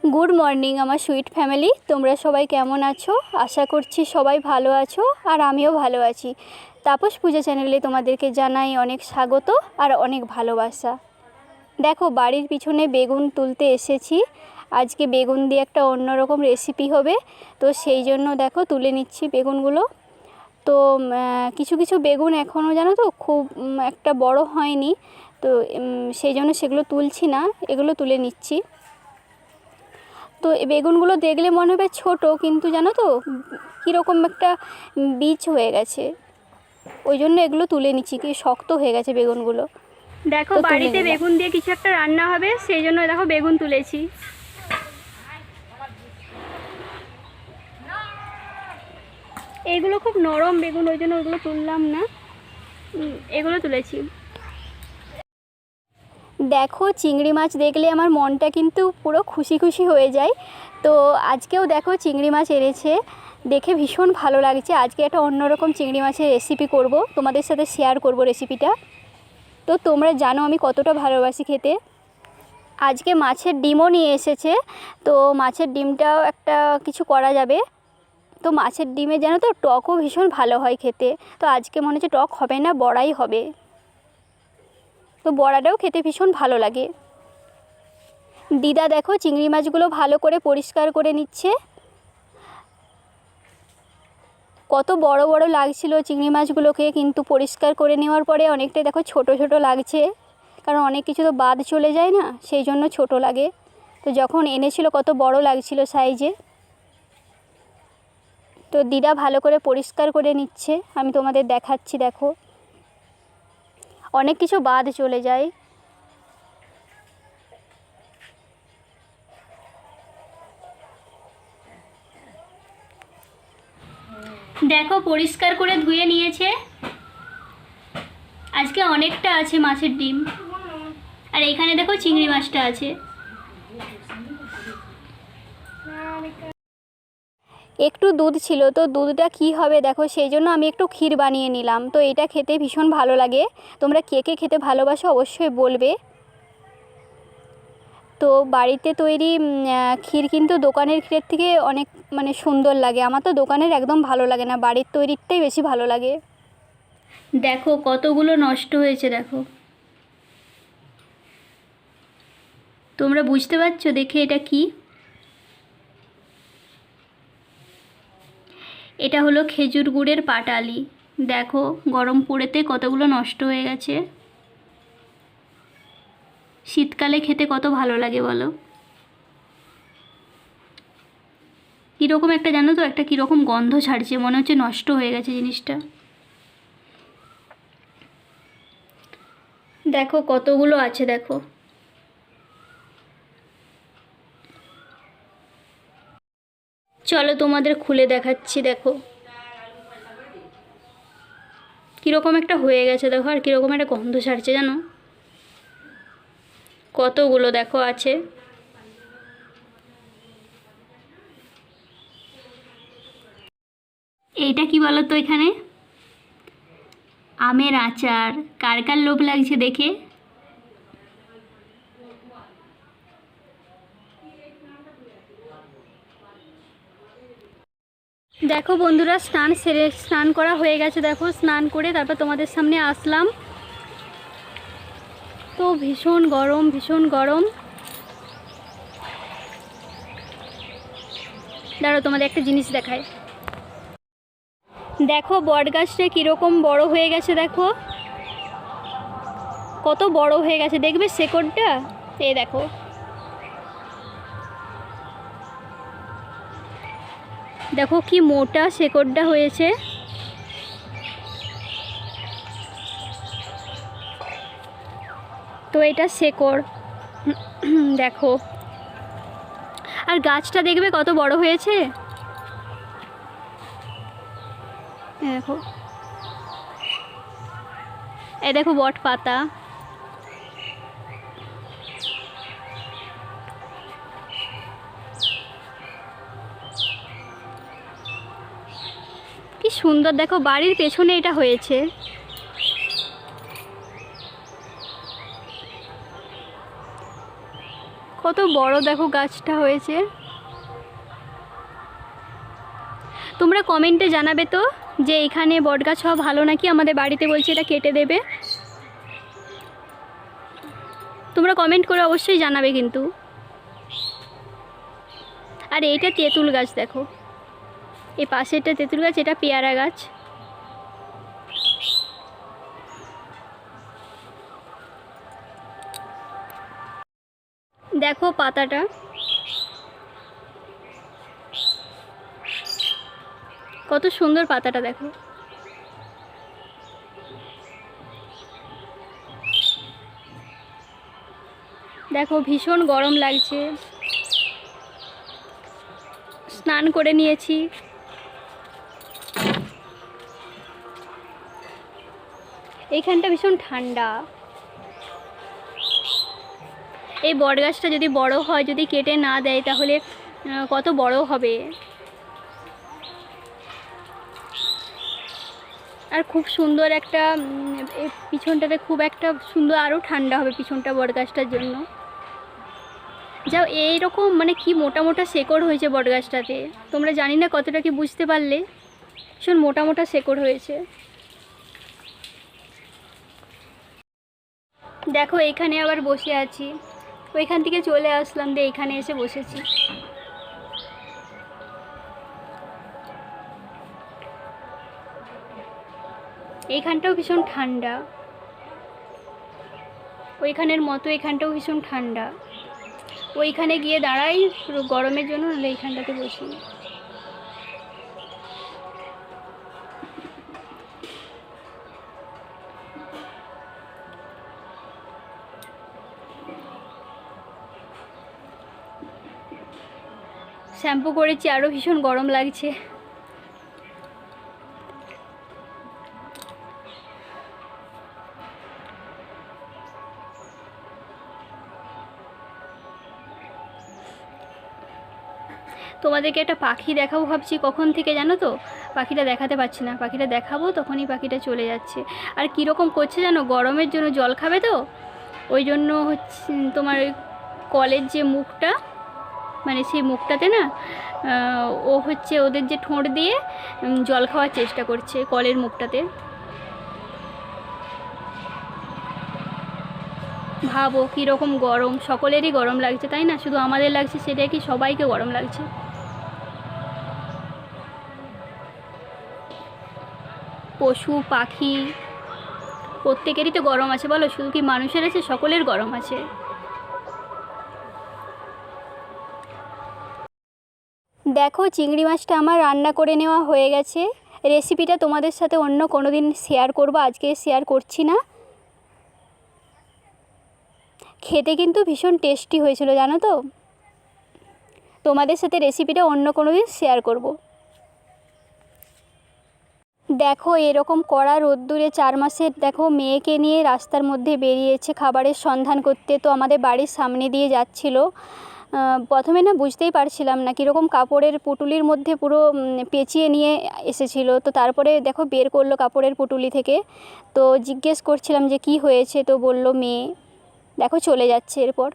Good morning आमार suite family तोमरा सबाई केमन आछो। आशा करछि सबाई भालो आछो और आमिओ भालो आछि। तापस पूजा चैनेले तोमादेरके जानाई अनेक स्वागत और अनेक भालोबासा। देखो बाड़ीर पिछने बेगुन तुलते एसेछि। आज के बेगुन दिए एक अन्यरकम रेसिपि होबे, तो सेई जोन्नो देखो तुले निচ্ছি बेगुनगुलो। तो किछु किछु बेगुन एखोनो जानो तो खूब एक बड़ो हयनि, तो सेई जोन्नो सेगुलो तुलछि ना, एगुलो तुले निচ্ছি। तो बेगुनगुलो देखले मन होबे छोटो, किन्तु जानो तो किरकम एक बीज हये गेछे, ओई जोन्नो एगुलो तुले निচ্ছি। कि शक्त हये गेछे बेगुनगुलो। देखो बाड़ीते बेगुन दिए किछु एकटा रान्ना होबे, सेई जोन्नो देखो बेगुन तुलेछि। एगुलो खूब नरम बेगुन, ओई जोन्नो ओइगुलो तुललाम ना, एगुलो तुलेछि। देखो चिंगड़ी माछ देखले आमार मनटा किन्तु पुरो खुशी खुशी हो जाए। तो आजकेও देखो चिंगड़ी माछ এনেছে, देखे भीषण भालो लागছে। आज के एक अन्यरकम चिंगड़ी माछेर रेसिपि करब, तोमादेर साथे शेयर करब रेसिपिटा। तो तोमरा जानो आमी कतटा भालोबासि खेते। आज के माछेर डिमও নিয়ে এসেছে, तो माछेर डिमटाও একটা কিছু করা যাবে। तो माछेर डिमे জানো তো টকও ভীষণ ভালো হয় খেতে। তো আজকে মনে হচ্ছে টক হবে না, বড়াই হবে। तो बड़ाटाও खेते भीषण भालो लागे। दिदा देखो चिंगड़ी माछगुलो भालो करे परिष्कार करे निচ্ছে। कत बड़ो बड़ो लागछिलो चिंगड़ी माछगुलोके, किन्तु परिष्कार करे नेওয়ার परे अनेकटाই देखो छोटो छोटो लागছে, कारण अनेक किछु तो बाद चले যায় ना, সেই জন্য ছোট লাগে। तो যখন এনেছিল কত বড় লাগছিল সাইজে। তো দিদা ভালো করে পরিষ্কার করে নিচ্ছে, আমি তোমাদের দেখাচ্ছি। দেখো অনেক কিছু বাদ চলে যায়। দেখো পরিষ্কার করে ধুয়ে নিয়েছে। আজকে অনেকটা আছে মাছের ডিম, আর এখানে দেখো চিংড়ি মাছটা আছে। একটু দুধ ছিল, তো দুধটা কি হবে দেখো, সেই জন্য আমি একটু ক্ষীর বানিয়ে নিলাম। তো এটা খেতে ভীষণ ভালো লাগে। তোমরা কে কে খেতে ভালোবাসো অবশ্যই বলবে। তো বাড়িতে তৈরি ক্ষীর কিন্তু দোকানের ক্ষীরের থেকে অনেক মানে সুন্দর লাগে। আমার তো দোকানের একদম ভালো লাগে না, বাড়ির তৈরিটাই বেশি ভালো লাগে। দেখো কতগুলো নষ্ট হয়েছে দেখো। তোমরা বুঝতে পারছো দেখে এটা কি? এটা হলো খেজুর গুড়ের পাটালি। দেখো গরম পড়েতে কতগুলো নষ্ট হয়ে গেছে। শীতকালে খেতে কত ভালো লাগে বলো। কীরকম একটা জানো তো, একটা কীরকম গন্ধ ছাড়ছে, মনে হচ্ছে নষ্ট হয়ে গেছে জিনিসটা। দেখো কতগুলো আছে দেখো। চলো তোমাদের খুলে দেখাচ্ছি। দেখো কীরকম একটা হয়ে গেছে দেখো, আর কীরকম একটা গন্ধ ছাড়ছে জানো। কতগুলো দেখো আছে। এইটা কি বলো তো, এখানে আমের আচার। কার কার লোভ লাগছে দেখে। দেখো বন্ধুরা স্নান করা হয়ে গেছে। দেখো স্নান করে তারপর তোমাদের সামনে আসলাম। তো ভীষণ গরম, ভীষণ গরম। দাঁড়াও তোমাদের একটা জিনিস দেখায়। দেখো বট গাছটা কীরকম বড় হয়ে গেছে। দেখো কত বড় হয়ে গেছে, দেখবে শেকড়টা। এই দেখো দেখো কি মোটা শেকড়টা হয়েছে। তো এটা শেকড় দেখো। আর গাছটা দেখবে কত বড় হয়েছে। দেখো এই দেখো বট পাতা। কি সুন্দর দেখো, বাড়ির পেছনে এটা হয়েছে। কত বড় দেখো গাছটা হয়েছে। তোমরা কমেন্টে জানাবে তো যে এখানে বটগাছ হওয়া ভালো নাকি, আমাদের বাড়িতে বলছে এটা কেটে দেবে। তোমরা কমেন্ট করে অবশ্যই জানাবে কিন্তু। আর এইটা তেঁতুল গাছ দেখো, এই পাশেরটা তেঁতুল গাছ, এটা পেয়ারা গাছ। দেখো পাতাটা, কত সুন্দর পাতাটা দেখো। দেখো ভীষণ গরম লাগছে, স্নান করে নিয়েছি। এইখানটা ভীষণ ঠান্ডা। এই বটগাছটা যদি বড় হয়, যদি কেটে না দেয় তাহলে কত বড় হবে। আর খুব সুন্দর একটা পিছনটাতে খুব একটা সুন্দর, আরও ঠান্ডা হবে পিছনটা বটগাছটার জন্য। যাও এইরকম মানে কি মোটা মোটা শেকড় হয়েছে বটগাছটাতে, তোমরা জানি না কতটা কি বুঝতে পারলে। ভীষণ মোটা মোটা শেকড় হয়েছে। দেখো এখানে আবার বসে আছি, ওইখান থেকে চলে আসলাম, দিয়ে এখানে এসে বসেছি। এইখানটাও ভীষণ ঠান্ডা, ওইখানের মতো এখানটাও ভীষণ ঠান্ডা। ওইখানে গিয়ে দাঁড়াই পুরো গরমের জন্য, নাহলে এইখানটাতে বসি। শ্যাম্পু করেছি, আরও ভীষণ গরম লাগছে। তোমাদেরকে একটা পাখি দেখাবো ভাবছি কখন থেকে, জানো তো, পাখিটা দেখাতে পারছি না। পাখিটা দেখাবো তখনই পাখিটা চলে যাচ্ছে। আর কীরকম করছে জানো, গরমের জন্য জল খাবে তো, ওই জন্য হচ্ছে তোমার ওই কলের যে মুখটা, মানে সেই মুখটাতে না ও হচ্ছে ওদের যে ঠোঁট দিয়ে জল খাওয়ার চেষ্টা করছে কলের মুখটাতে। ভাবো কীরকম গরম, সকলেরই গরম লাগছে তাই না, শুধু আমাদের লাগছে সেটা কি, সবাইকে গরম লাগছে। পশু পাখি প্রত্যেকেরই তো গরম আছে বলো, শুধু কি মানুষের আছে, সকলের গরম আছে। দেখো চিংড়ি মাছটা আমার রান্না করে নেওয়া হয়ে গেছে। রেসিপিটা তোমাদের সাথে অন্য কোনো দিন শেয়ার করব, আজকে শেয়ার করছি না। খেতে কিন্তু ভীষণ টেস্টি হয়েছিল জানো তো। তোমাদের সাথে রেসিপিটা অন্য কোনো দিন শেয়ার করব। দেখো এরকম কড়া রোদ্দুরে 4 মাসের দেখো মেয়েকে নিয়ে রাস্তার মধ্যে বেরিয়েছে খাবারের সন্ধান করতে। তো আমাদের বাড়ির সামনে দিয়ে যাচ্ছিল। প্রথমে না বুঝতেই পারছিলাম না, কীরকম কাপড়ের পুটুলির মধ্যে পুরো পেঁচিয়ে নিয়ে এসেছিল। তো তারপরে দেখো বের করলো কাপড়ের পুটুলি থেকে। তো জিজ্ঞেস করছিলাম যে কি হয়েছে, তো বলল মেয়ে। দেখো চলে যাচ্ছে এরপর।